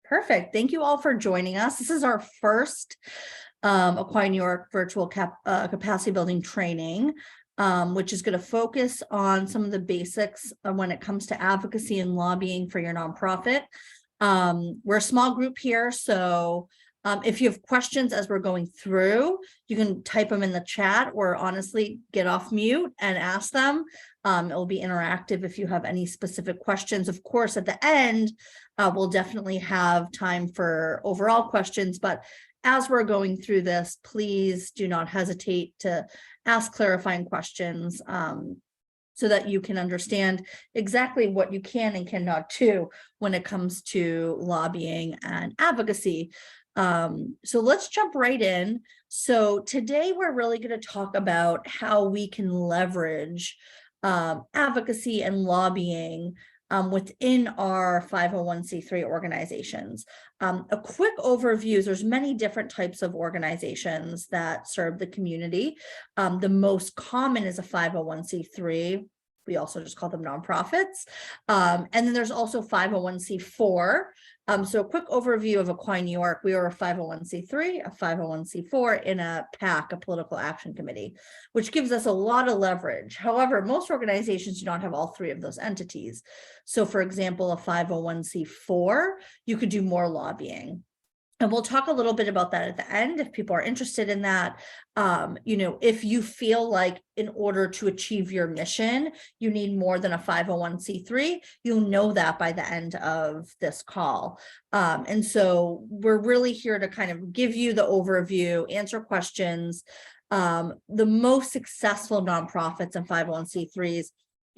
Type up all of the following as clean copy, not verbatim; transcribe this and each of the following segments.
Perfect. Thank you all for joining us. This is our first Acquire New York virtual capacity building training, which is going to focus on some of the basics when it comes to advocacy and lobbying for your nonprofit. We're a small group here, so if you have questions as we're going through, you can type them in the chat or honestly get off mute and ask them. It will be interactive if you have any specific questions. Of course, at the end, we'll definitely have time for overall questions, but as we're going through this, please do not hesitate to ask clarifying questions so that you can understand exactly what you can and cannot do when it comes to lobbying and advocacy. So let's jump right in. So today we're really going to talk about how we can leverage advocacy and lobbying within our 501c3 organizations. A quick overview is there's many different types of organizations that serve the community. The most common is a 501c3. We also just call them nonprofits. And then there's also 501c4. So a quick overview of Acquire New York. We are a 501c3, a 501c4 in a PAC, a political action committee, which gives us a lot of leverage. However, most organizations do not have all three of those entities. So for example, a 501c4, you could do more lobbying. And we'll talk a little bit about that at the end if people are interested in that. If you feel like in order to achieve your mission, you need more than a 501c3, you'll know that by the end of this call. And so we're really here to kind of give you the overview, answer questions. The most successful nonprofits and 501c3s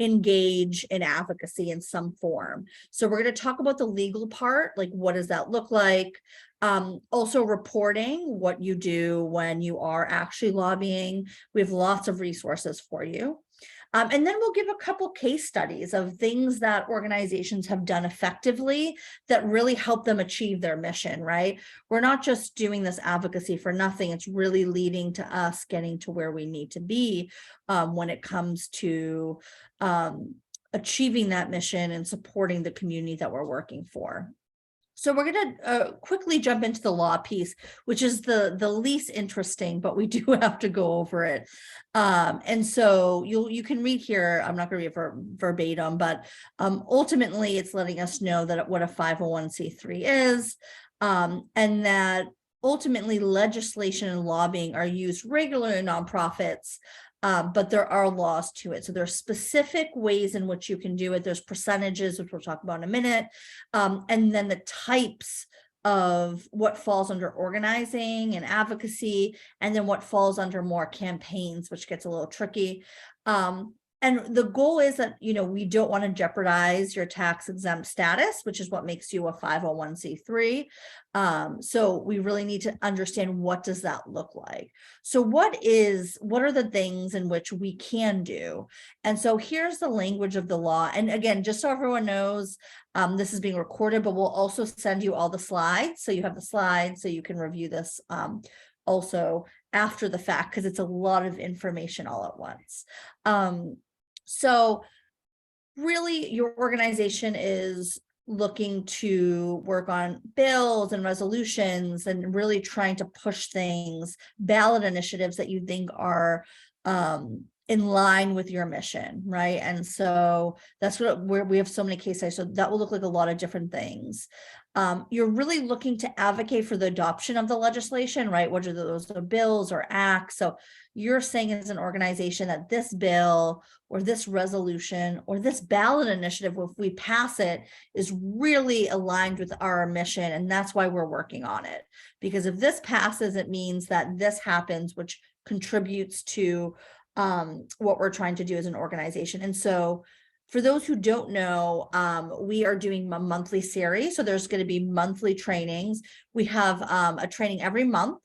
engage in advocacy in some form. So we're going to talk about the legal part, like what does that look like? Also reporting what you do when you are actually lobbying. We have lots of resources for you. And then we'll give a couple case studies of things that organizations have done effectively that really help them achieve their mission, right? We're not just doing this advocacy for nothing. It's really leading to us getting to where we need to be when it comes to achieving that mission and supporting the community that we're working for. So we're going to quickly jump into the law piece, which is the least interesting, but we do have to go over it. And so you can read here. I'm not going to read it verbatim, but ultimately it's letting us know that what a 501c3 is, and that ultimately legislation and lobbying are used regularly in nonprofits. But there are laws to it. So there are specific ways in which you can do it. There's percentages, which we'll talk about in a minute. And then the types of what falls under organizing and advocacy, and then what falls under more campaigns, which gets a little tricky. And the goal is that, we don't want to jeopardize your tax exempt status, which is what makes you a 501c3. So we really need to understand what does that look like. So what are the things in which we can do? And so here's the language of the law. And again, just so everyone knows, this is being recorded, but we'll also send you all the slides. So you have the slides so you can review this also after the fact, because it's a lot of information all at once. So really your organization is looking to work on bills and resolutions and really trying to push things, ballot initiatives that you think are in line with your mission, right? And so that's where we have so many case studies. So that will look like a lot of different things. You're really looking to advocate for the adoption of the legislation, right? Whether those are bills or acts. So you're saying as an organization that this bill or this resolution or this ballot initiative, if we pass it, is really aligned with our mission. And that's why we're working on it. Because if this passes, it means that this happens, which contributes to what we're trying to do as an organization. And so for those who don't know, we are doing a monthly series. So there's going to be monthly trainings. We have a training every month.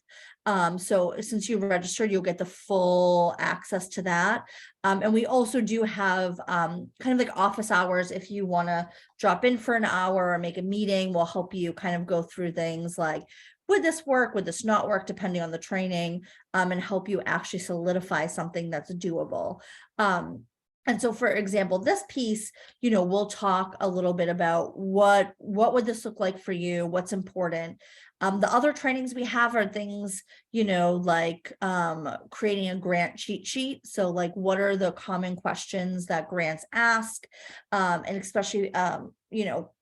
So since you registered, you'll get the full access to that. And we also do have kind of like office hours. If you want to drop in for an hour or make a meeting, we'll help you kind of go through things like, would this work? Would this not work? Depending on the training, and help you actually solidify something that's doable. And so, for example, this piece, we'll talk a little bit about what would this look like for you, what's important. The other trainings we have are things, like creating a grant cheat sheet. So like, what are the common questions that grants ask? And especially,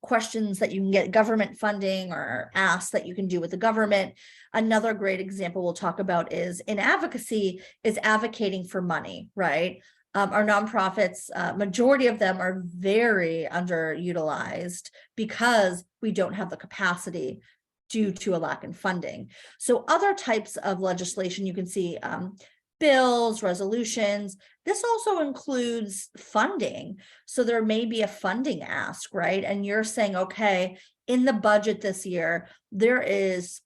questions that you can get government funding or ask that you can do with the government. Another great example we'll talk about is in advocacy is advocating for money, right? Our nonprofits, majority of them are very underutilized because we don't have the capacity due to a lack in funding. So other types of legislation you can see, bills, resolutions. This also includes funding. So there may be a funding ask, right? And you're saying, okay, in the budget this year, there is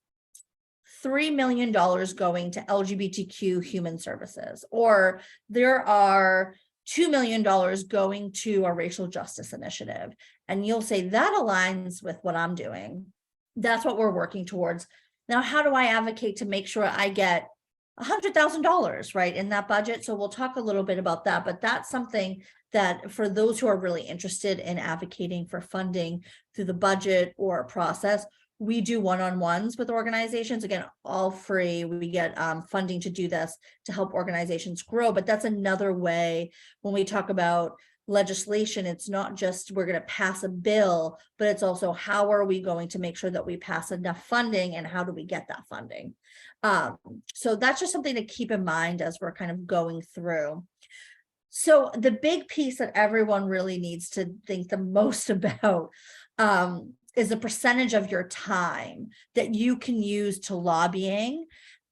$3 million going to LGBTQ human services, or there are $2 million going to a racial justice initiative. And you'll say that aligns with what I'm doing. That's what we're working towards. Now, how do I advocate to make sure I get $100,000 right in that budget? So we'll talk a little bit about that, but that's something that for those who are really interested in advocating for funding through the budget or process, we do one-on-ones with organizations, again, all free. We get funding to do this to help organizations grow. But that's another way when we talk about legislation, it's not just we're going to pass a bill, but it's also how are we going to make sure that we pass enough funding and how do we get that funding? So that's just something to keep in mind as we're kind of going through. So the big piece that everyone really needs to think the most about is the percentage of your time that you can use to lobbying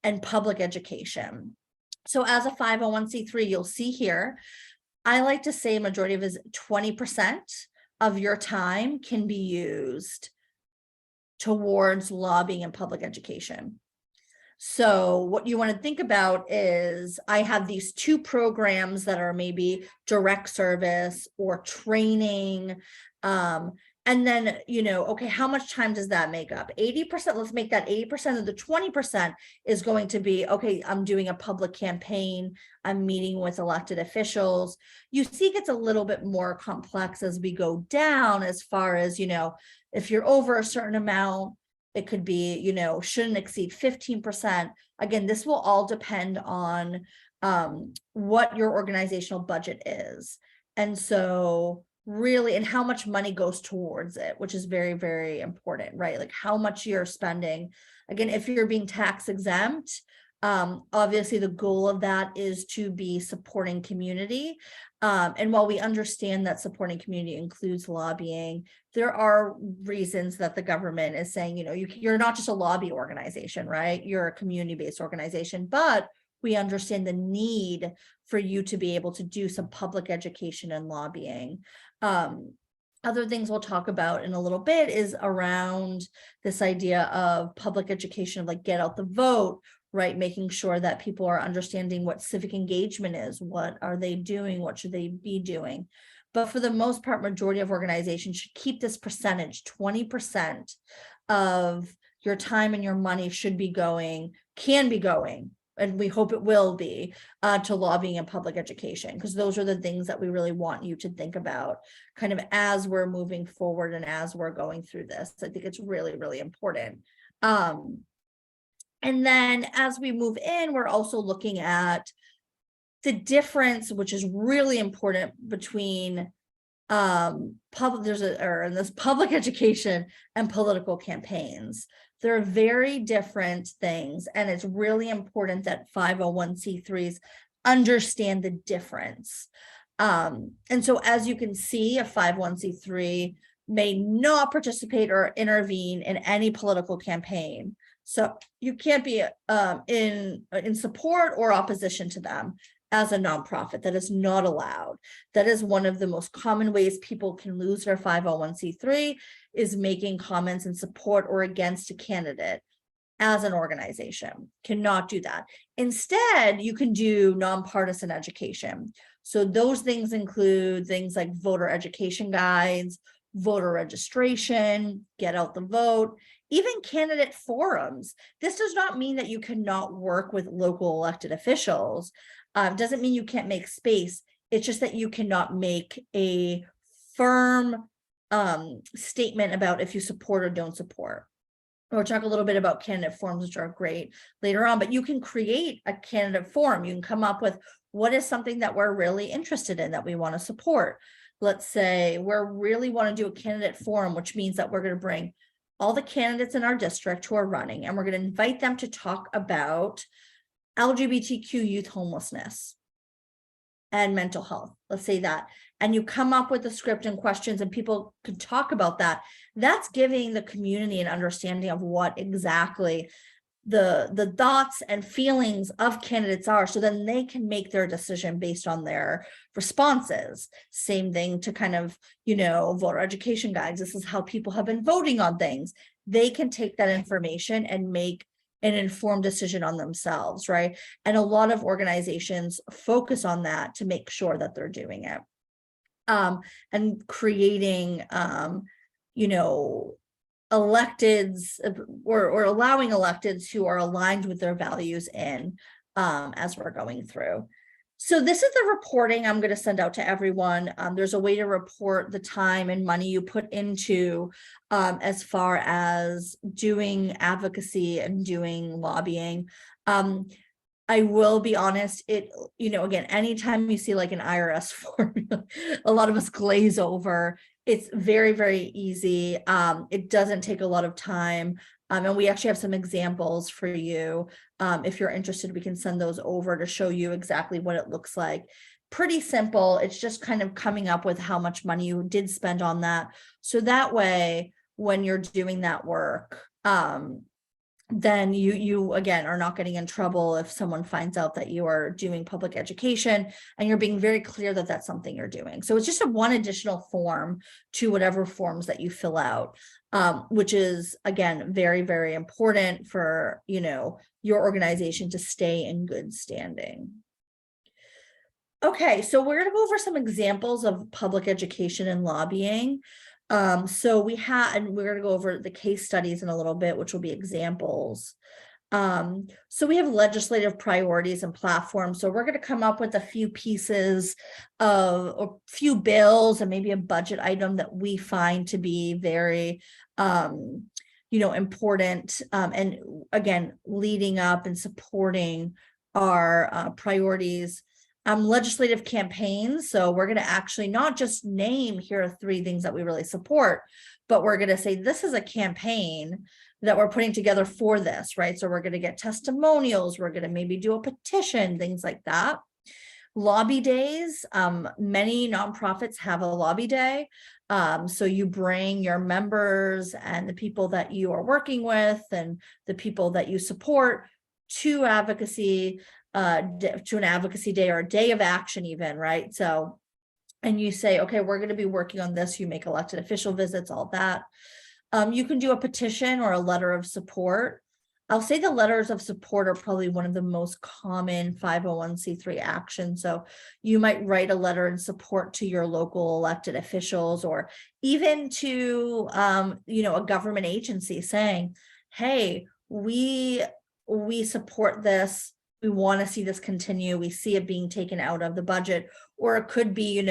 and public education. So as a 501c3, you'll see here, I like to say a majority of is 20% of your time can be used towards lobbying and public education. So what you want to think about is I have these two programs that are maybe direct service or training. And then, okay, how much time does that make up? 80%, let's make that 80% of the 20% is going to be, okay, I'm doing a public campaign. I'm meeting with elected officials. You see it gets a little bit more complex as we go down as far as, if you're over a certain amount, it could be, shouldn't exceed 15%. Again, this will all depend on what your organizational budget is. And so really, and how much money goes towards it, which is very, very important, right? Like how much you're spending. Again, if you're being tax exempt, obviously the goal of that is to be supporting community. And while we understand that supporting community includes lobbying, there are reasons that the government is saying, you're not just a lobby organization, right? You're a community-based organization, but we understand the need for you to be able to do some public education and lobbying. Other things we'll talk about in a little bit is around this idea of public education, of like get out the vote, right? Making sure that people are understanding what civic engagement is, what are they doing, what should they be doing. But for the most part, majority of organizations should keep this percentage, 20% of your time and your money should be going, can be going, and we hope it will be, to lobbying and public education, because those are the things that we really want you to think about kind of as we're moving forward and as we're going through this. I think it's really, really important. And then as we move in, we're also looking at the difference, which is really important between public education and political campaigns. They're very different things, and it's really important that 501c3s understand the difference. And so as you can see, a 501c3 may not participate or intervene in any political campaign. So you can't be in support or opposition to them as a nonprofit. That is not allowed. That is one of the most common ways people can lose their 501c3 is making comments in support or against a candidate as an organization. Cannot do that. Instead, you can do nonpartisan education. So those things include things like voter education guides, voter registration, get out the vote, even candidate forums. This does not mean that you cannot work with local elected officials. Doesn't mean you can't make space. It's just that you cannot make a firm statement about if you support or don't support. We'll talk a little bit about candidate forms, which are great later on, but you can create a candidate form. You can come up with what is something that we're really interested in that we want to support. Let's say we really want to do a candidate forum, which means that we're going to bring all the candidates in our district who are running, and we're going to invite them to talk about LGBTQ youth homelessness and mental health. Let's say that. And you come up with a script and questions and people could talk about that. That's giving the community an understanding of what exactly the thoughts and feelings of candidates are, so then they can make their decision based on their responses. Same thing to kind of, voter education guides. This is how people have been voting on things. They can take that information and make an informed decision on themselves, right? And a lot of organizations focus on that to make sure that they're doing it. And creating, electeds or allowing electeds who are aligned with their values in as we're going through. So this is the reporting I'm going to send out to everyone. There's a way to report the time and money you put into as far as doing advocacy and doing lobbying. I will be honest, again, anytime you see like an IRS formula, a lot of us glaze over. It's very, very easy. It doesn't take a lot of time. And we actually have some examples for you. If you're interested, we can send those over to show you exactly what it looks like. Pretty simple. It's just kind of coming up with how much money you did spend on that. So that way, when you're doing that work, then you again are not getting in trouble if someone finds out that you are doing public education, and you're being very clear that that's something you're doing. So it's just one additional form to whatever forms that you fill out, which is again very, very important for your organization to stay in good standing. Okay, so we're going to go over some examples of public education and lobbying. So we're going to go over the case studies in a little bit, which will be examples. So we have legislative priorities and platforms. So we're going to come up with a few pieces of, or a few bills and maybe a budget item that we find to be very, important. And again, leading up and supporting our priorities. Legislative campaigns. So we're going to actually not just name, here are 3 things that we really support, but we're going to say this is a campaign that we're putting together for this, right? So we're going to get testimonials. We're going to maybe do a petition, things like that. Lobby days. Many nonprofits have a lobby day. So you bring your members and the people that you are working with and the people that you support to advocacy, to an advocacy day or a day of action even, right? So, and you say, okay, we're going to be working on this. You make elected official visits, all that. You can do a petition or a letter of support. I'll say the letters of support are probably one of the most common 501c3 actions. So you might write a letter in support to your local elected officials, or even to, a government agency saying, hey, we support this. We want to see this continue. We see it being taken out of the budget. Or it could be,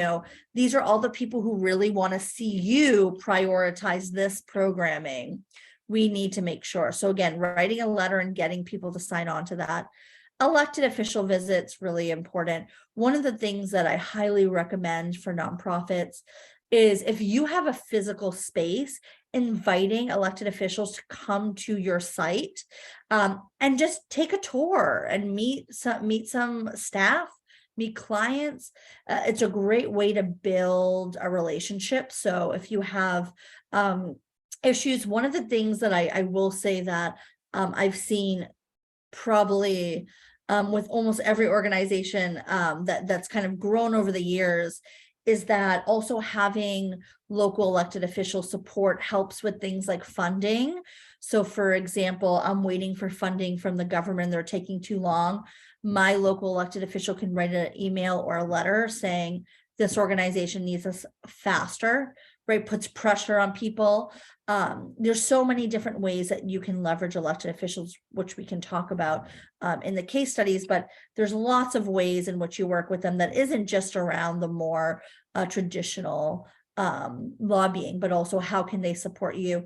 these are all the people who really want to see you prioritize this programming. We need to make sure. So again, writing a letter and getting people to sign on to that. Elected official visits, really important. One of the things that I highly recommend for nonprofits is if you have a physical space, inviting elected officials to come to your site and just take a tour and meet some staff, meet clients. It's a great way to build a relationship. So if you have issues, one of the things that I will say that I've seen probably with almost every organization that's kind of grown over the years is that also having local elected official support helps with things like funding. So for example, I'm waiting for funding from the government, they're taking too long. My local elected official can write an email or a letter saying this organization needs us faster. right, puts pressure on people. There's so many different ways that you can leverage elected officials, which we can talk about in the case studies, but there's lots of ways in which you work with them that isn't just around the more traditional lobbying, but also how can they support you,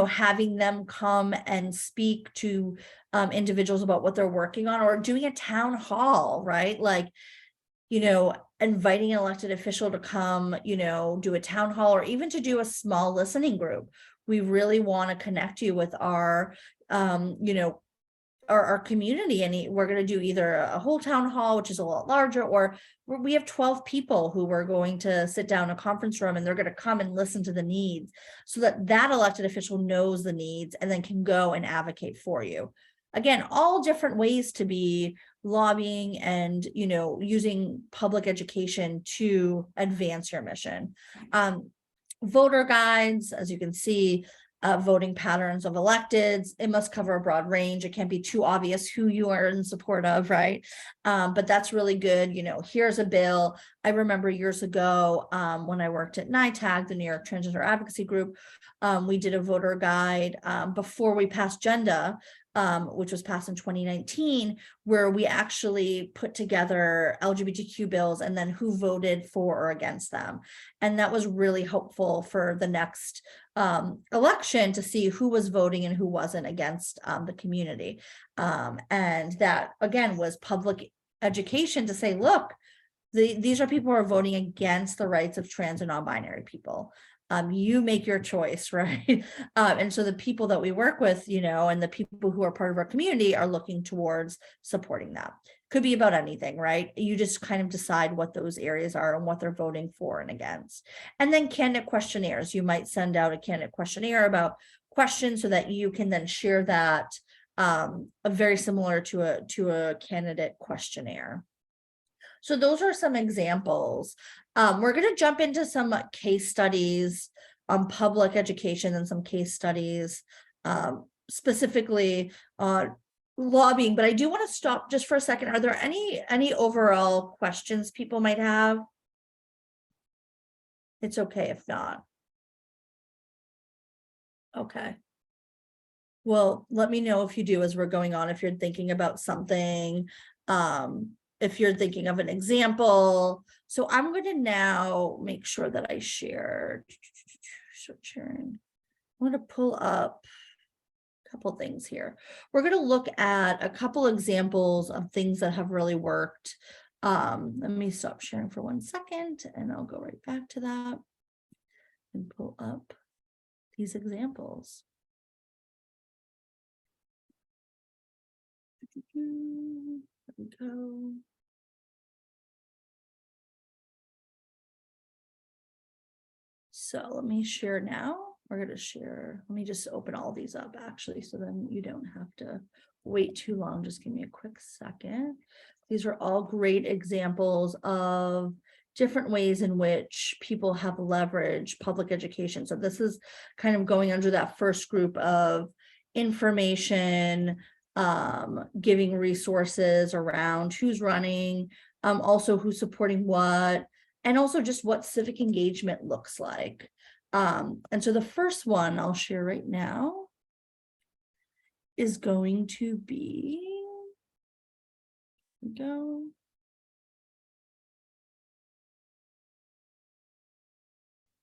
having them come and speak to individuals about what they're working on, or doing a town hall, right? Like, inviting an elected official to come, do a town hall, or even to do a small listening group. We really want to connect you with our our community, and we're going to do either a whole town hall, which is a lot larger, or we have 12 people who we're going to sit down in a conference room, and they're going to come and listen to the needs, so that elected official knows the needs and then can go and advocate for you. Again, all different ways to be lobbying and using public education to advance your mission. Voter guides, as you can see, voting patterns of electeds. It must cover a broad range. It can't be too obvious who you are in support of, right? But that's really good. Here's a bill. I remember years ago when I worked at NITAG, the New York Transgender Advocacy Group, we did a voter guide before we passed GENDA, which was passed in 2019, where we actually put together LGBTQ bills and then who voted for or against them. And that was really helpful for the next election to see who was voting and who wasn't against the community. And that, again, was public education to say, look, these are people who are voting against the rights of trans and non-binary people. You make your choice, right? And so the people that we work with, and the people who are part of our community are looking towards supporting that. Could be about anything, right? You just kind of decide what those areas are and what they're voting for and against. And then candidate questionnaires. You might send out a candidate questionnaire about questions so that you can then share that very similar to a candidate questionnaire. So those are some examples. We're going to jump into some case studies on public education and some case studies specifically lobbying, but I do want to stop just for a second. Are there any overall questions people might have? It's okay if not. Okay. Well, let me know if you do as we're going on, if you're thinking about something, if you're thinking of an example. So I'm going to now make sure that I share. Sharing. I'm going to pull up a couple things here. We're going to look at a couple examples of things that have really worked. Let me stop sharing for 1 second and I'll go right back to that and pull up these examples. There we go. So let me share now. We're going to share. Let me just open all these up actually, so then you don't have to wait too long. Just give me a quick second. These are all great examples of different ways in which people have leveraged public education. So this is kind of going under that first group of information, giving resources around who's running, also who's supporting what, and also just what civic engagement looks like. And so the first one I'll share right now is going to be, here we go.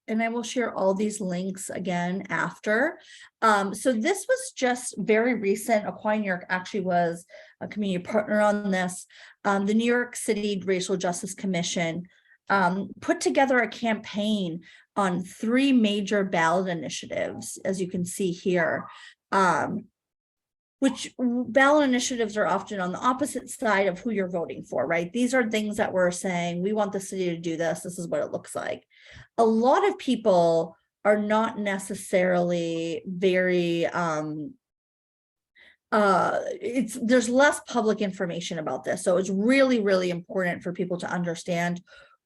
And I will share all these links again after. So this was just very recent. Equine New York actually was a community partner on this. The New York City Racial Justice Commission put together a campaign on 3 major ballot initiatives, as you can see here. Which ballot initiatives are often on the opposite side of who you're voting for, right? These are things that we're saying, we want the city to do this. This is what it looks like. A lot of people are not necessarily very, there's less public information about this. So it's really, really important for people to understand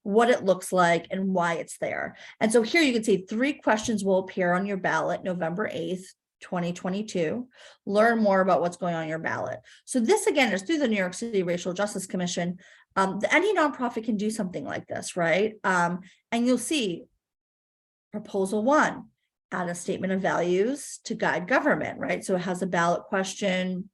what it looks like and why it's there. And so here you can see 3 questions will appear on your ballot November 8th, 2022. Learn more about what's going on your ballot. So this again is through the New York City Racial Justice Commission. Any nonprofit can do something like this, right? And you'll see Proposal 1, add a statement of values to guide government, right? So it has a ballot question.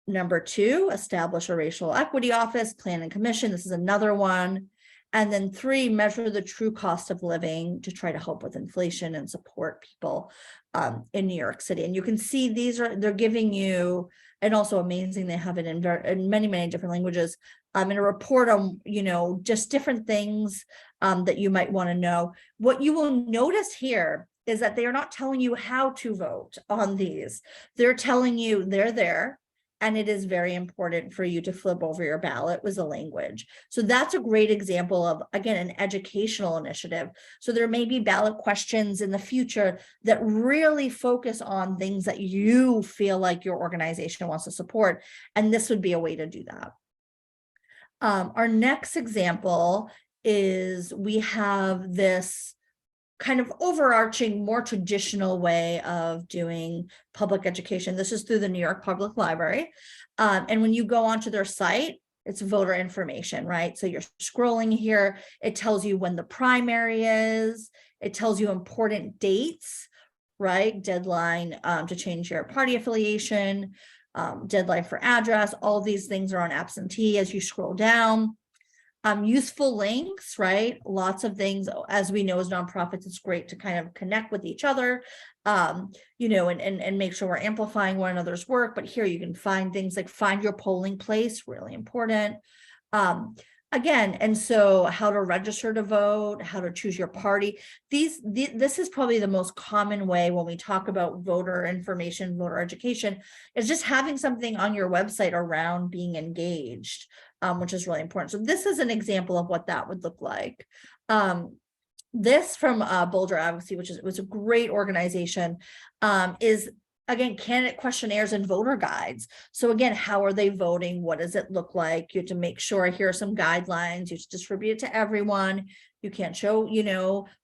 Number 2, establish a racial equity office, plan and commission. This is another one. And then 3, measure the true cost of living to try to help with inflation and support people in New York City. And you can see they're giving you, and also amazing, they have it in many, many different languages, in a report on, just different things that you might want to know. What you will notice here is that they are not telling you how to vote on these. They're telling you they're there. And it is very important for you to flip over your ballot with the language. So that's a great example of, again, an educational initiative. So there may be ballot questions in the future that really focus on things that you feel like your organization wants to support. And this would be a way to do that. Our next example is we have this kind of overarching, more traditional way of doing public education. This is through the New York Public Library. And when you go onto their site, it's voter information, right? So you're scrolling here. It tells you when the primary is. It tells you important dates, right? Deadline to change your party affiliation, deadline for address. All these things are on absentee as you scroll down. Useful links, right? Lots of things, as we know, as nonprofits, it's great to kind of connect with each other, and make sure we're amplifying one another's work. But here you can find things like find your polling place, really important. Again, and so how to register to vote, how to choose your party. This is probably the most common way when we talk about voter information, voter education, is just having something on your website around being engaged, which is really important. So this is an example of what that would look like. This from Boulder Advocacy, which was a great organization, is again, candidate questionnaires and voter guides. So again, how are they voting? What does it look like? You have to make sure, here are some guidelines. You have to distribute it to everyone. You can't show,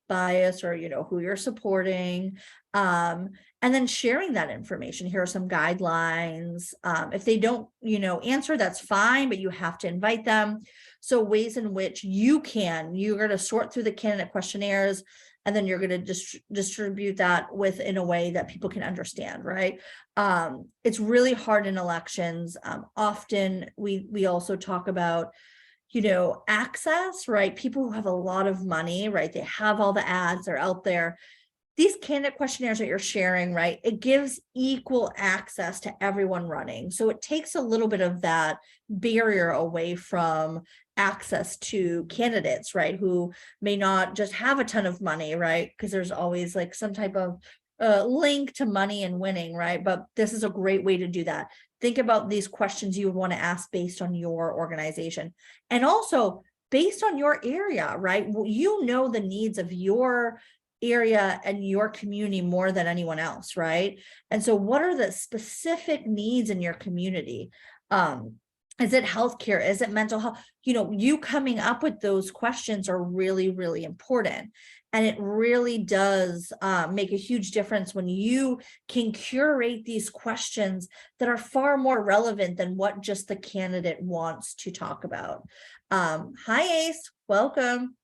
bias or, who you're supporting. And then sharing that information. Here are some guidelines. If they don't, answer, that's fine, but you have to invite them. So ways in which you're going to sort through the candidate questionnaires, and then you're going to distribute that in a way that people can understand, right? It's really hard in elections. Often we also talk about, access, right? People who have a lot of money, right? They have all the ads, they're out there. These candidate questionnaires that you're sharing, right? It gives equal access to everyone running. So it takes a little bit of that barrier away from access to candidates, right? Who may not just have a ton of money, right? Because there's always like some type of link to money and winning, right? But this is a great way to do that. Think about these questions you would want to ask based on your organization, and also based on your area, right? You know the needs of your area and your community more than anyone else, right? And so what are the specific needs in your community? Is it healthcare? Is it mental health? You coming up with those questions are really, really important. And it really does make a huge difference when you can curate these questions that are far more relevant than what just the candidate wants to talk about. Hi, Ace. Welcome.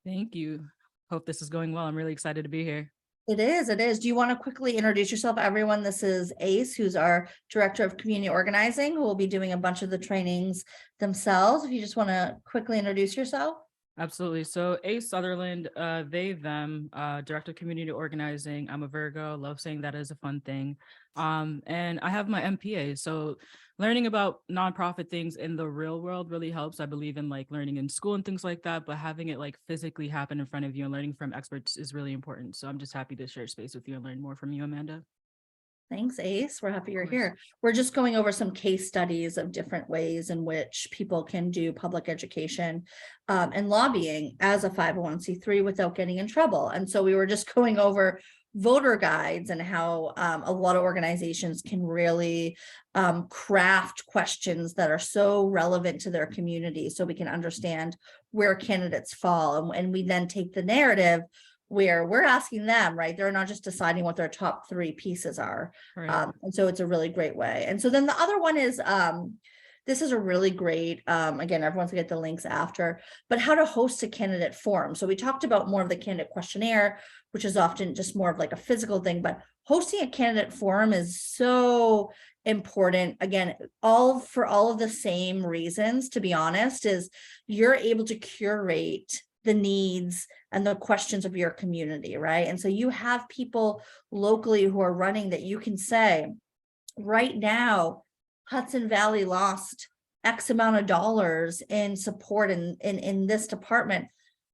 Thank you. Hope this is going well. I'm really excited to be here. It is. Do you want to quickly introduce yourself, everyone? This is Ace, who's our Director of Community Organizing, who will be doing a bunch of the trainings themselves. If you just want to quickly introduce yourself. Absolutely. So Ace Sutherland, they, them, Director of Community Organizing. I'm a Virgo, love saying that is a fun thing. And I have my MPA. So learning about nonprofit things in the real world really helps. I believe in like learning in school and things like that, but having it like physically happen in front of you and learning from experts is really important. So I'm just happy to share space with you and learn more from you, Amanda. Thanks, Ace. We're happy you're here. We're just going over some case studies of different ways in which people can do public education and lobbying as a 501c3 without getting in trouble. And so we were just going over voter guides and how a lot of organizations can really craft questions that are so relevant to their community so we can understand where candidates fall. And we then take the narrative where we're asking them, right? They're not just deciding what their top 3 pieces are. Right. And so it's a really great way. And so then the other one is this is a really great, again, everyone's gonna get the links after, but how to host a candidate forum. So we talked about more of the candidate questionnaire, which is often just more of like a physical thing, but hosting a candidate forum is so important. Again, for all of the same reasons, to be honest, is you're able to curate the needs and the questions of your community, right? And so you have people locally who are running that you can say, right now, Hudson Valley lost X amount of dollars in support in this department.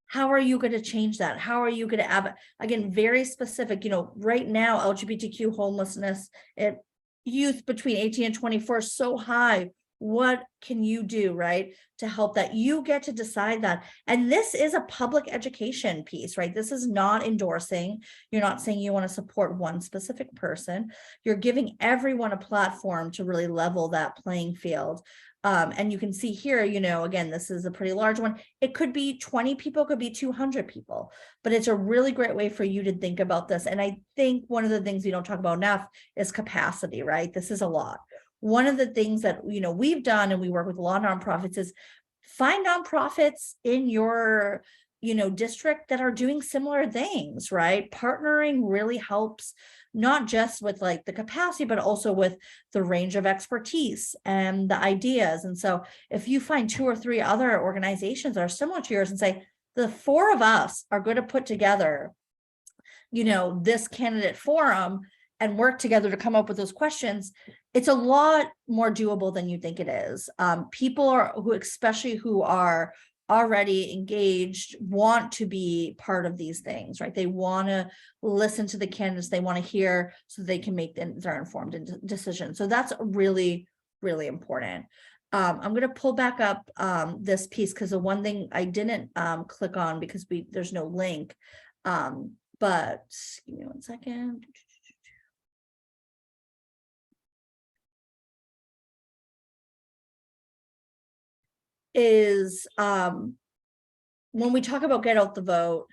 How are you going to change that? How are you going to have, again, very specific, right now, LGBTQ homelessness at youth between 18 and 24 is so high. What can you do, right, to help that? You get to decide that. And this is a public education piece, right? This is not endorsing. You're not saying you want to support one specific person. You're giving everyone a platform to really level that playing field. And you can see here, again, this is a pretty large one. It could be 20 people, could be 200 people, but it's a really great way for you to think about this. And I think one of the things we don't talk about enough is capacity, right? This is a lot. One of the things that, we've done, and we work with a lot of nonprofits, is find nonprofits in your, district that are doing similar things, right? Partnering really helps, not just with like the capacity, but also with the range of expertise and the ideas. And so if you find 2 or 3 other organizations that are similar to yours and say, the 4 of us are going to put together, this candidate forum and work together to come up with those questions, it's a lot more doable than you think it is. People especially who are already engaged, want to be part of these things, right? They want to listen to the candidates, they want to hear so they can make their informed decisions. So that's really, really important. I'm going to pull back up this piece because the one thing I didn't click on because there's no link, but give me 1 second. Is when we talk about get out the vote,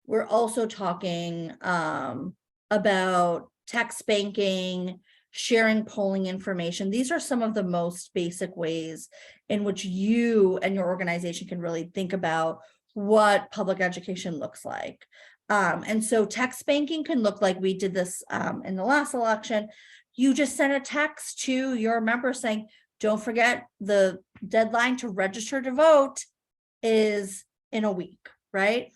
we're also talking about text banking, sharing polling information. These are some of the most basic ways in which you and your organization can really think about what public education looks like. And so text banking can look like we did this in the last election. You just sent a text to your members saying, don't forget the deadline to register to vote is in a week, right?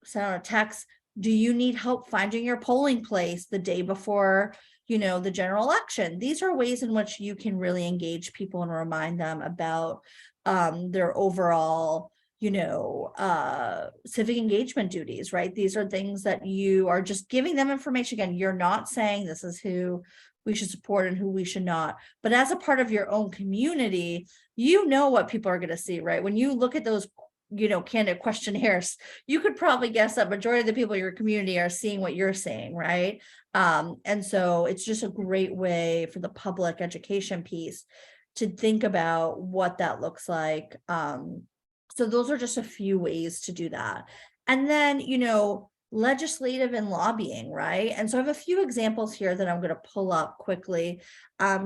Send out a text. Do you need help finding your polling place the day before, the general election? These are ways in which you can really engage people and remind them about their overall, civic engagement duties, right? These are things that you are just giving them information. Again, you're not saying this is who we should support and who we should not, but as a part of your own community, what people are going to see, right? When you look at those, candidate questionnaires, you could probably guess that majority of the people in your community are seeing what you're seeing, right? And so it's just a great way for the public education piece to think about what that looks like. So those are just a few ways to do that. And then, legislative and lobbying, right? And so I have a few examples here that I'm going to pull up quickly,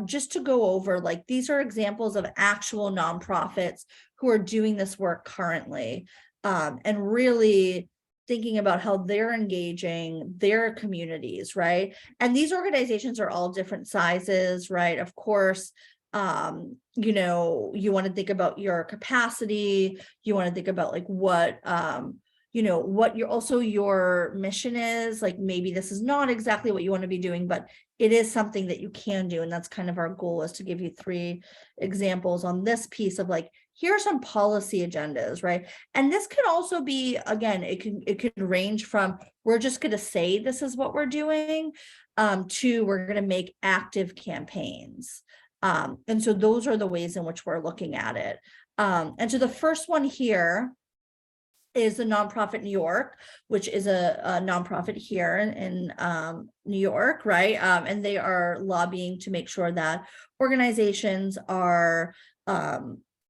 just to go over, like, these are examples of actual nonprofits who are doing this work currently, and really thinking about how they're engaging their communities, right? And these organizations are all different sizes, right? Of course, you want to think about your capacity, you want to think about like what what your mission is. Like, maybe this is not exactly what you want to be doing, but it is something that you can do. And that's kind of our goal, is to give you 3 examples on this piece of like, here are some policy agendas, right? And this can also be, again, it can range from, we're just going to say this is what we're doing, to we're going to make active campaigns. And so those are the ways in which we're looking at it. And so the first one here is the Nonprofit New York, which is a nonprofit here in New York, right? And they are lobbying to make sure that organizations are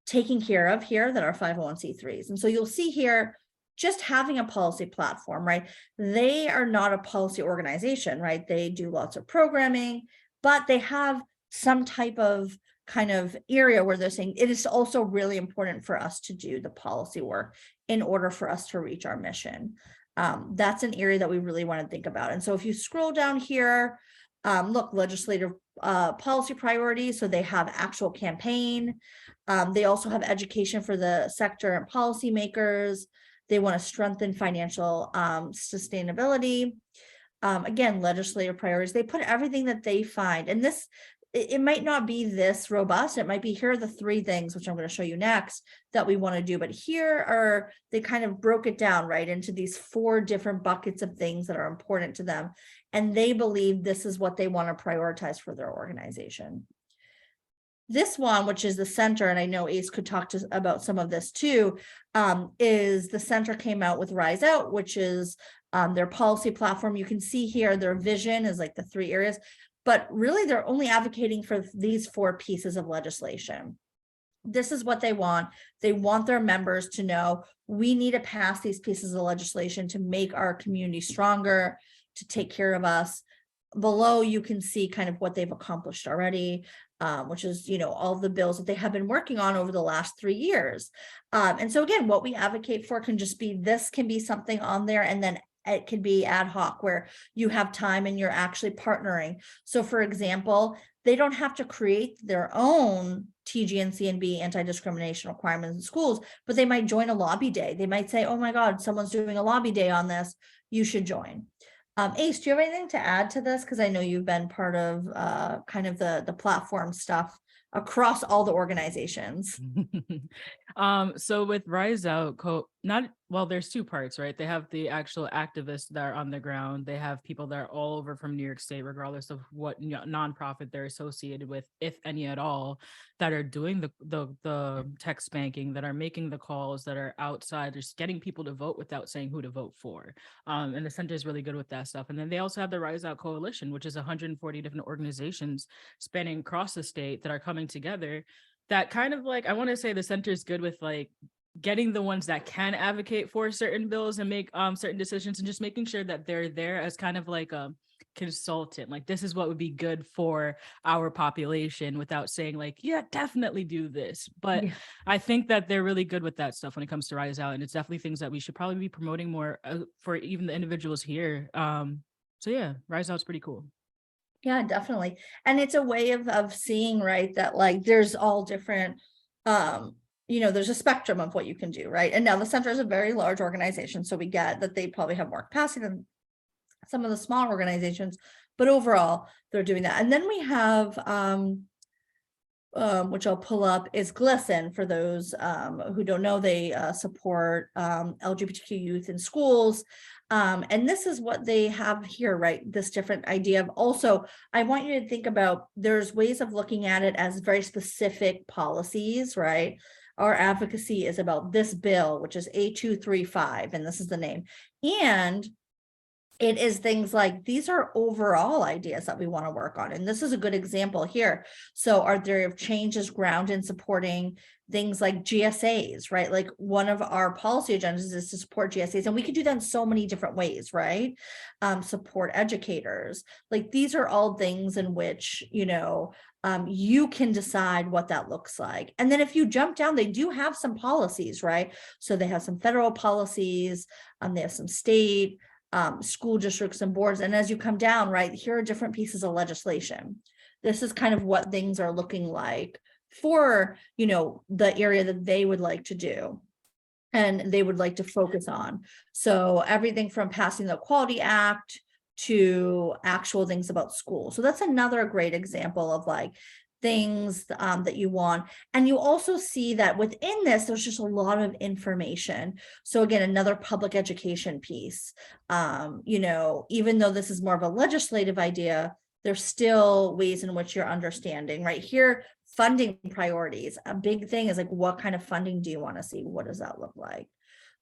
taken care of here that are 501c3s. And so you'll see here, just having a policy platform, right? They are not a policy organization, right? They do lots of programming, but they have some type of kind of area where they're saying it is also really important for us to do the policy work in order for us to reach our mission. That's an area that we really want to think about. And so if you scroll down here, look, legislative policy priorities. So they have actual campaign. They also have education for the sector and policymakers. They want to strengthen financial sustainability. Again, legislative priorities. They put everything that they find. And this, it might not be this robust. It might be, here are the 3 things, which I'm going to show you next, that we want to do. But here are, they kind of broke it down, right, into these 4 different buckets of things that are important to them. And they believe this is what they want to prioritize for their organization. This one, which is the center, and I know Ace could talk to about some of this too, is the center came out with Rise Out, which is their policy platform. You can see here their vision is like the 3 areas, but really they're only advocating for these 4 pieces of legislation. This is what they want. They want their members to know, we need to pass these pieces of legislation to make our community stronger, to take care of us. Below, you can see kind of what they've accomplished already, which is, you know, all the bills that they have been working on over the last 3 years. And so again, what we advocate for can just be, this can be something on there, and then it can be ad hoc where you have time and you're actually partnering. So for example, they don't have to create their own TG&C and B anti-discrimination requirements in schools, but they might join a lobby day. They might say, oh my God, someone's doing a lobby day on this, you should join. Ace, do you have anything to add to this? Because I know you've been part of kind of the platform stuff across all the organizations. So with Rise Out, there's 2 parts, right? They have the actual activists that are on the ground. They have people that are all over from New York State, regardless of what nonprofit they're associated with, if any at all, that are doing the tech spanking, that are making the calls, that are outside, just getting people to vote without saying who to vote for. And the center is really good with that stuff. And then they also have the Rise Out Coalition, which is 140 different organizations spanning across the state that are coming together. That kind of like, I want to say the center is good with like getting the ones that can advocate for certain bills and make certain decisions, and just making sure that they're there as kind of like a consultant. Like, this is what would be good for our population, without saying like, yeah, definitely do this. But yeah, I think that they're really good with that stuff when it comes to Rise Out. And it's definitely things that we should probably be promoting more for even the individuals here. So yeah, Rise Out's pretty cool. Yeah, definitely. And it's a way of seeing, right, that like there's all different, you know, there's a spectrum of what you can do, right? And now the center is a very large organization, so we get that they probably have more capacity than some of the small organizations, but overall they're doing that. And then we have which I'll pull up, is GLSEN. For those who don't know, they support LGBTQ youth in schools. And this is what they have here, right? This different idea of, also, I want you to think about, there's ways of looking at it as very specific policies, right? Our advocacy is about this bill, which is A235, and this is the name. And it is things like, these are overall ideas that we want to work on. And this is a good example here. So are there changes ground in supporting things like GSAs, right? Like, one of our policy agendas is to support GSAs, and we can do that in so many different ways, right? Support educators. Like, these are all things in which, you know, you can decide what that looks like. And then if you jump down, they do have some policies, right? So they have some federal policies, they have some state, school districts and boards. And as you come down, right, here are different pieces of legislation. This is kind of what things are looking like for, you know, the area that they would like to do and they would like to focus on. So everything from passing the Equality Act to actual things about school. So that's another great example of like things that you want. And you also see that within this, there's just a lot of information. So again, another public education piece. You know, even though this is more of a legislative idea, there's still ways in which you're understanding, right? Here, funding priorities. A big thing is like, what kind of funding do you want to see? What does that look like?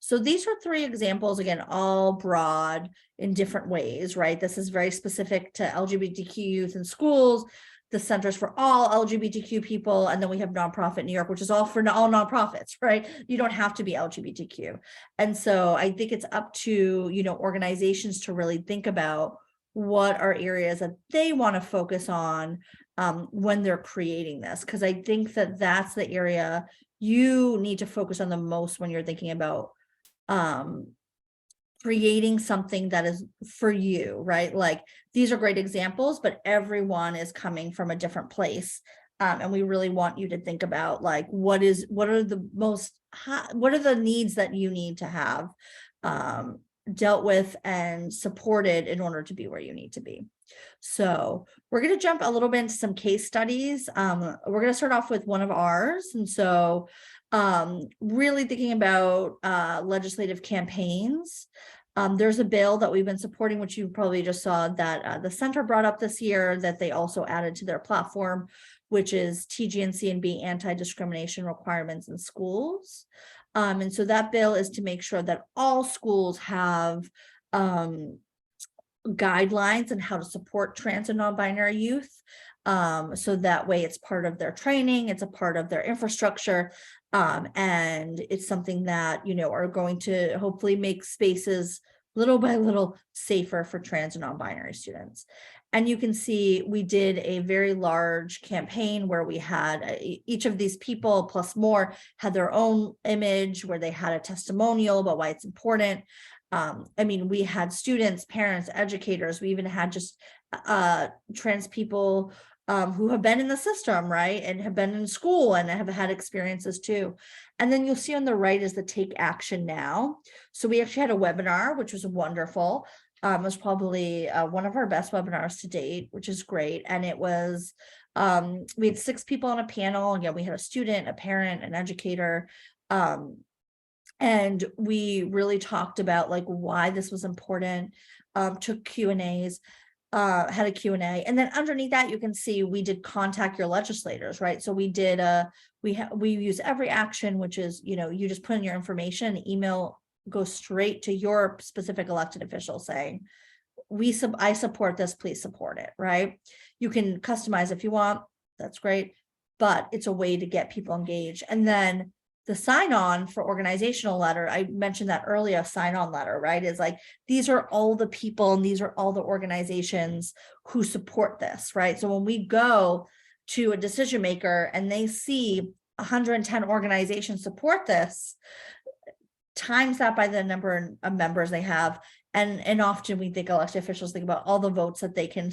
So these are 3 examples, again, all broad in different ways, right? This is very specific to LGBTQ youth in schools. The Centers for All LGBTQ People, and then we have Nonprofit New York, which is all for all nonprofits, right? You don't have to be LGBTQ. And so I think it's up to, you know, organizations to really think about what are areas that they want to focus on when they're creating this. Because I think that that's the area you need to focus on the most when you're thinking about creating something that is for you, right? Like, these are great examples, but everyone is coming from a different place. And we really want you to think about, like, what are the needs that you need to have dealt with and supported in order to be where you need to be. So we're going to jump a little bit into some case studies. We're going to start off with one of ours. And so really thinking about legislative campaigns. There's a bill that we've been supporting, which you probably just saw that the center brought up this year, that they also added to their platform, which is TGNC&B anti-discrimination requirements in schools. And so that bill is to make sure that all schools have guidelines on how to support trans and non-binary youth. So that way it's part of their training, it's a part of their infrastructure, and it's something that, are going to hopefully make spaces little by little safer for trans and non-binary students. And you can see we did a very large campaign where we had each of these people plus more had their own image, where they had a testimonial about why it's important. We had students, parents, educators. We even had just trans people who have been in the system, right? And have been in school and have had experiences too. And then you'll see on the right is the Take Action Now. So we actually had a webinar, which was wonderful. It was probably one of our best webinars to date, which is great. And it was, we had 6 people on a panel. Again, we had a student, a parent, an educator, and we really talked about like why this was important, took Q&As, had a Q&A. And then underneath that, you can see we did contact your legislators, right? So we did, we use Every Action, which is, you just put in your information, an email goes straight to your specific elected official saying, I support this, please support it, right? You can customize if you want, that's great, but it's a way to get people engaged. And then the sign-on for organizational letter, I mentioned that earlier, sign-on letter, right? Is like, these are all the people and these are all the organizations who support this, right? So when we go to a decision maker and they see 110 organizations support this, times that by the number of members they have, and often we think elected officials think about all the votes that they can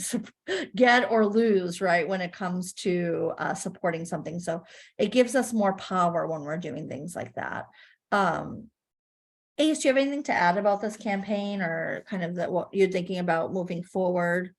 get or lose, right, when it comes to supporting something. So it gives us more power when we're doing things like that. Ace, do you have anything to add about this campaign, or kind of what you're thinking about moving forward?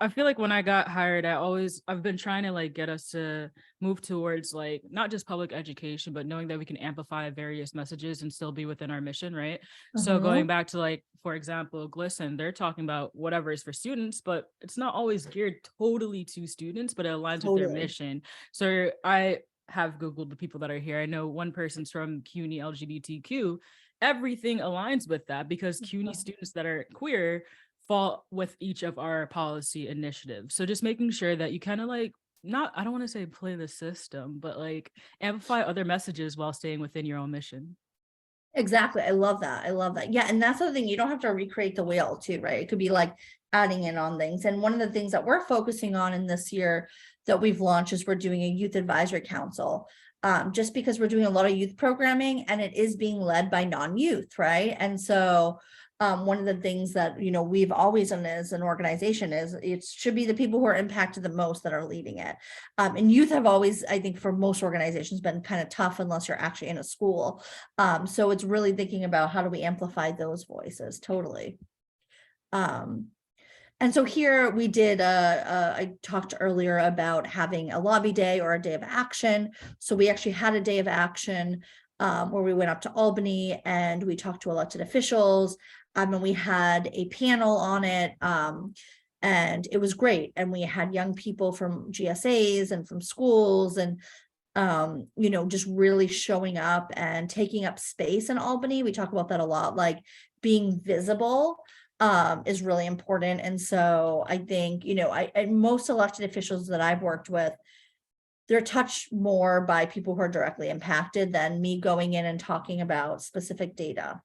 I feel like when I got hired, I've been trying to like get us to move towards like not just public education, but knowing that we can amplify various messages and still be within our mission, right? So going back to like, for example, Glisten, they're talking about whatever is for students, but it's not always geared totally to students, but it aligns with their mission. So I have Googled the people that are here. I know one person's from CUNY LGBTQ. Everything aligns with that because CUNY students that are queer fall with each of our policy initiatives. So just making sure that you kind of like, I don't want to say play the system, but like amplify other messages while staying within your own mission. Exactly. I love that. I love that. Yeah. And that's the thing, you don't have to recreate the wheel too, right? It could be like adding in on things. And one of the things that we're focusing on in this year that we've launched is we're doing a youth advisory council. Just because we're doing a lot of youth programming and it is being led by non-youth, right? And so one of the things that we've always done as an organization is it should be the people who are impacted the most that are leading it. And youth have always, I think, for most organizations been kind of tough unless you're actually in a school. So it's really thinking about how do we amplify those voices. Totally. And so here we did, I talked earlier about having a lobby day or a day of action. So we actually had a day of action where we went up to Albany and we talked to elected officials, and we had a panel on it, and it was great. And we had young people from GSAs and from schools and just really showing up and taking up space in Albany. We talk about that a lot, like being visible is really important. And so I think, most elected officials that I've worked with, they're touched more by people who are directly impacted than me going in and talking about specific data.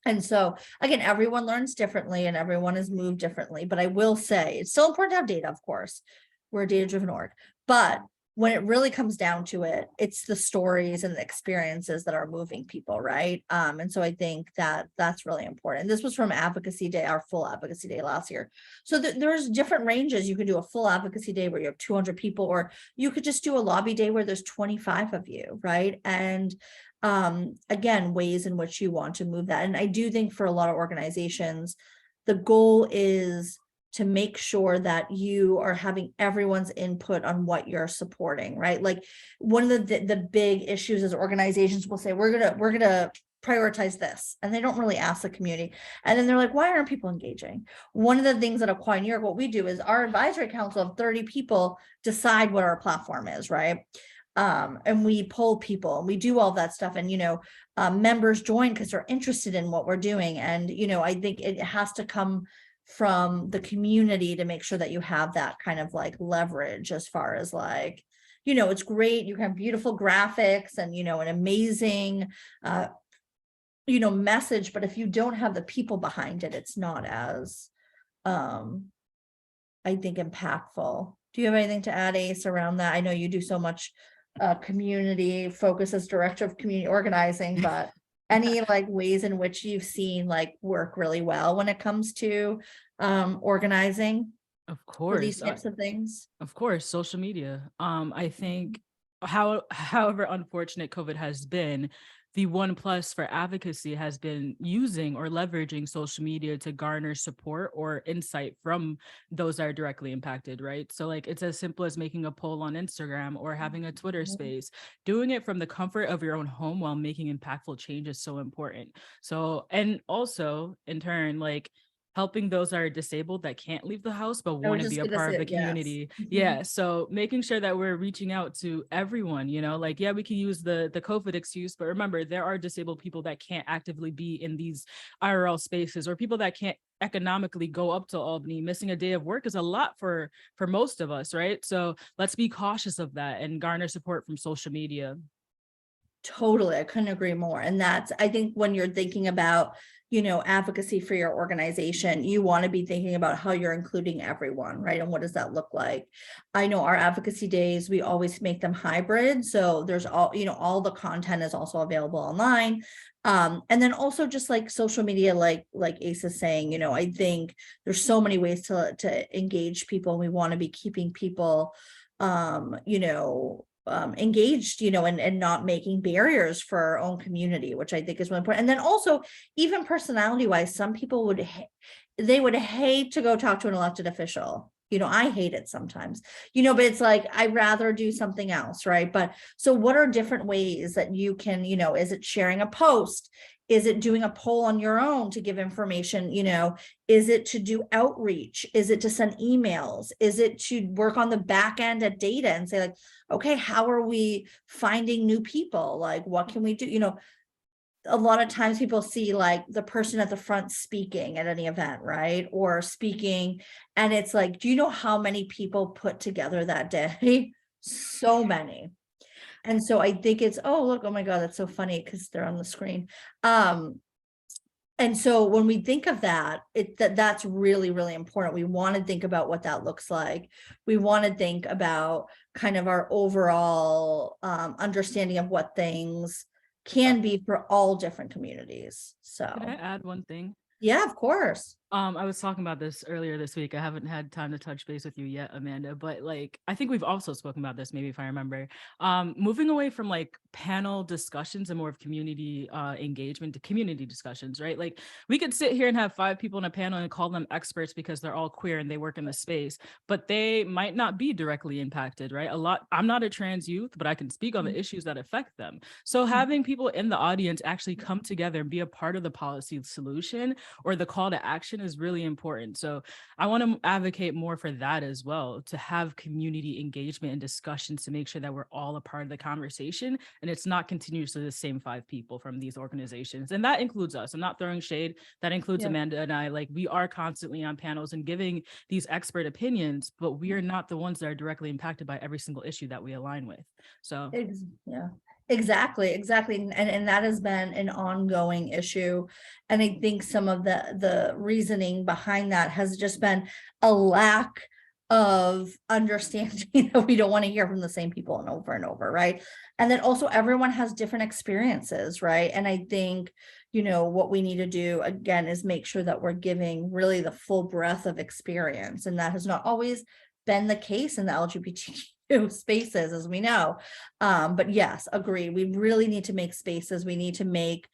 And so again, everyone learns differently and everyone is moved differently, but I will say it's still important to have data, of course. We're a data-driven org, but when it really comes down to it, it's the stories and the experiences that are moving people, right? And so I think that that's really important. This was from Advocacy Day, our full Advocacy Day last year. So there's different ranges. You could do a full Advocacy Day where you have 200 people, or you could just do a lobby day where there's 25 of you, right? And again, ways in which you want to move that. And I do think for a lot of organizations, the goal is to make sure that you are having everyone's input on what you're supporting, right? Like one of the big issues is organizations will say, we're gonna prioritize this, and they don't really ask the community. And then they're like, why aren't people engaging? One of the things at Acquire New York, what we do is our advisory council of 30 people decide what our platform is, right? And we poll people and we do all that stuff, and members join because they're interested in what we're doing. And I think it has to come from the community to make sure that you have that kind of like leverage, as far as like, it's great, you have beautiful graphics and an amazing message, but if you don't have the people behind it, it's not as I think impactful. Do you have anything to add, Ace, around that? I know you do so much community focus as director of community organizing, but any like ways in which you've seen like work really well when it comes to organizing Of for these course. types of things? Of course, social media. I think however unfortunate COVID has been, the one plus for advocacy has been using or leveraging social media to garner support or insight from those that are directly impacted, right? So like it's as simple as making a poll on Instagram or having a Twitter space. Doing it from the comfort of your own home while making impactful change is so important. So, and also in turn, like helping those that are disabled that can't leave the house but I was want to just be a gonna part of say the yes. community. Yeah, so making sure that we're reaching out to everyone, like, yeah, we can use the COVID excuse, but remember there are disabled people that can't actively be in these IRL spaces, or people that can't economically go up to Albany. Missing a day of work is a lot for most of us, right? So let's be cautious of that and garner support from social media. Totally, I couldn't agree more. And that's, I think when you're thinking about, advocacy for your organization, you want to be thinking about how you're including everyone, right? And what does that look like? I know our advocacy days, we always make them hybrid. So there's all the content is also available online. And then also just like social media, like Ace is saying, I think there's so many ways to engage people. And we want to be keeping people engaged, and not making barriers for our own community, which I think is really important. And then also, even personality wise, some people would hate to go talk to an elected official. I hate it sometimes, but it's like, I'd rather do something else, right? But so what are different ways that you can, is it sharing a post? Is it doing a poll on your own to give information? Is it to do outreach? Is it to send emails? Is it to work on the back end at data and say like, okay, how are we finding new people? Like, what can we do? A lot of times people see like the person at the front speaking at any event, right? Or speaking. And it's like, do you know how many people put together that day? So many. And so I think it's, oh, look, oh my God, that's so funny because they're on the screen. And so when we think of that, that's really, really important. We want to think about what that looks like. We want to think about kind of our overall understanding of what things can be for all different communities. Can I So, add one thing? yeah, of course. I was talking about this earlier this week. I haven't had time to touch base with you yet, Amanda, but like I think we've also spoken about this, maybe if I remember. Moving away from like panel discussions and more of community engagement to community discussions, right? Like we could sit here and have 5 people in a panel and call them experts because they're all queer and they work in the space, but they might not be directly impacted, right? I'm not a trans youth, but I can speak on the issues that affect them. So having people in the audience actually come together and be a part of the policy solution or the call to action is really important. So I want to advocate more for that as well, to have community engagement and discussions to make sure that we're all a part of the conversation and it's not continuously the same 5 people from these organizations. And that includes us. I'm not throwing shade. That includes Amanda and I. Like we are constantly on panels and giving these expert opinions, but we are not the ones that are directly impacted by every single issue that we align with. So Yeah. Exactly, exactly. And that has been an ongoing issue. And I think some of the reasoning behind that has just been a lack of understanding that we don't want to hear from the same people and over, right? And then also everyone has different experiences, right? And I think, what we need to do again is make sure that we're giving really the full breadth of experience. And that has not always been the case in the LGBTQ spaces, as we know. But yes, agree. We really need to make spaces. We need to make,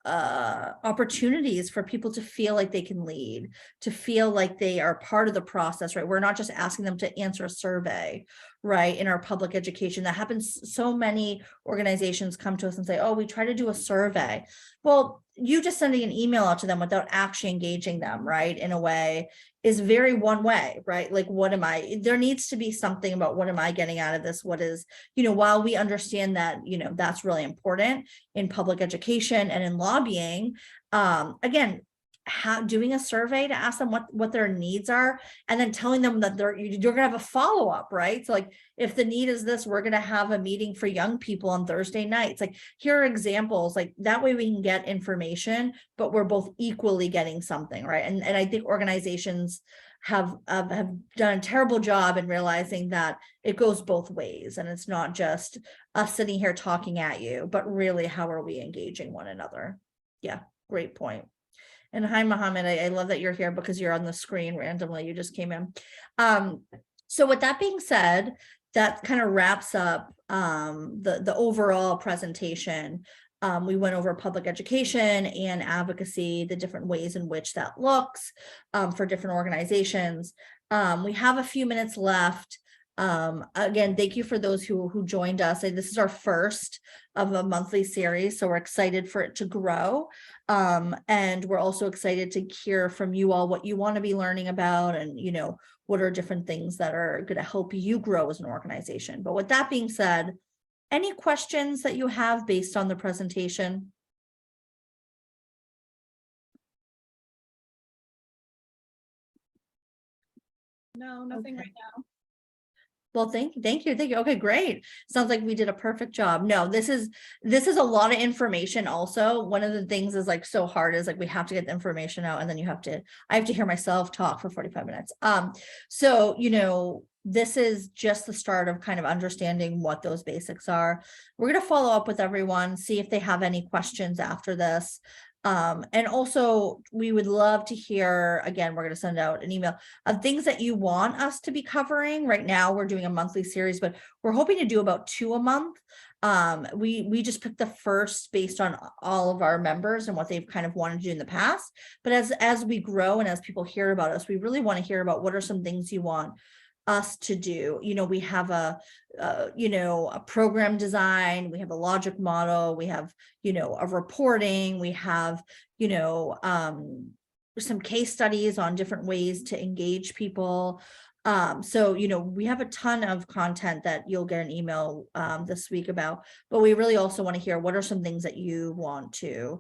opportunities for people to feel like they can lead, to feel like they are part of the process, right? We're not just asking them to answer a survey, right? In our public education, that happens. So many organizations come to us and say, oh, we try to do a survey. Well, you just sending an email out to them without actually engaging them, right? In a way is very one way, right? Like, there needs to be something about what am I getting out of this? What is, while we understand that, that's really important in public education and in lobbying, again, doing a survey to ask them what their needs are, and then telling them that you're gonna have a follow-up, right? So like, if the need is this, we're gonna have a meeting for young people on Thursday nights. Like, here are examples, like that way we can get information, but we're both equally getting something, right? And I think organizations have done a terrible job in realizing that it goes both ways, and it's not just us sitting here talking at you, but really how are we engaging one another? Yeah, great point. And hi, Mohammed. I love that you're here because you're on the screen randomly. You just came in. So with that being said, that kind of wraps up the overall presentation. We went over public education and advocacy, the different ways in which that looks for different organizations. We have a few minutes left. Again, thank you for those who joined us. This is our first of a monthly series, so we're excited for it to grow. And we're also excited to hear from you all what you want to be learning about, and what are different things that are going to help you grow as an organization. But with that being said, any questions that you have based on the presentation? No, nothing Okay. right now. Well, thank you. Okay, great. Sounds like we did a perfect job. No, this is a lot of information. Also, one of the things is like so hard is like we have to get the information out, and then I have to hear myself talk for 45 minutes. So this is just the start of kind of understanding what those basics are. We're going to follow up with everyone, see if they have any questions after this. And also we would love to hear, again, we're going to send out an email of things that you want us to be covering. Right now we're doing a monthly series, but we're hoping to do about 2 a month. We just picked the first based on all of our members and what they've kind of wanted to do in the past. But as we grow and as people hear about us, we really want to hear about what are some things you want us to do. We have a program design, we have a logic model, we have a reporting, we have some case studies on different ways to engage people. So we have a ton of content that you'll get an email this week about, but we really also want to hear what are some things that you want to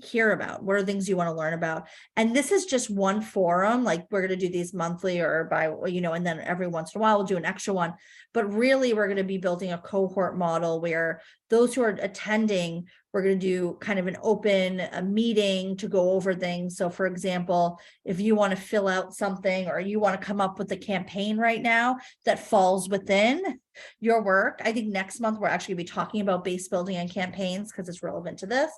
hear about, what are things you want to learn about. And this is just one forum. Like, we're going to do these monthly or by and then every once in a while we'll do an extra one, but really we're going to be building a cohort model where those who are attending, we're going to do kind of an open meeting to go over things. So for example, if you want to fill out something or you want to come up with a campaign right now that falls within your work, I think next month we're actually going to be talking about base building and campaigns because it's relevant to this.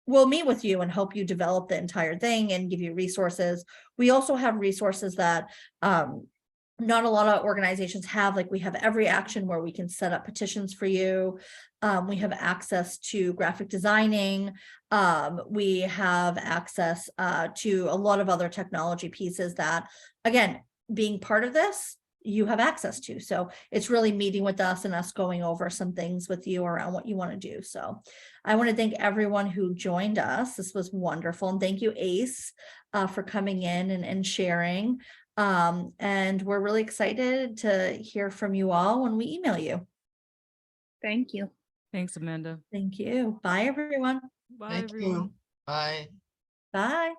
We'll meet with you and help you develop the entire thing and give you resources. We also have resources that not a lot of organizations have. Like, we have Every Action where we can set up petitions for you. We have access to graphic designing. We have access to a lot of other technology pieces that, again, being part of this, you have access to. So it's really meeting with us and us going over some things with you around what you want to do. So I want to thank everyone who joined us. This was wonderful. And thank you, Ace, for coming in and sharing. And we're really excited to hear from you all when we email you. Thank you. Thanks, Amanda. Thank you. Bye, everyone. Bye, Thank everyone. you. Bye. Bye.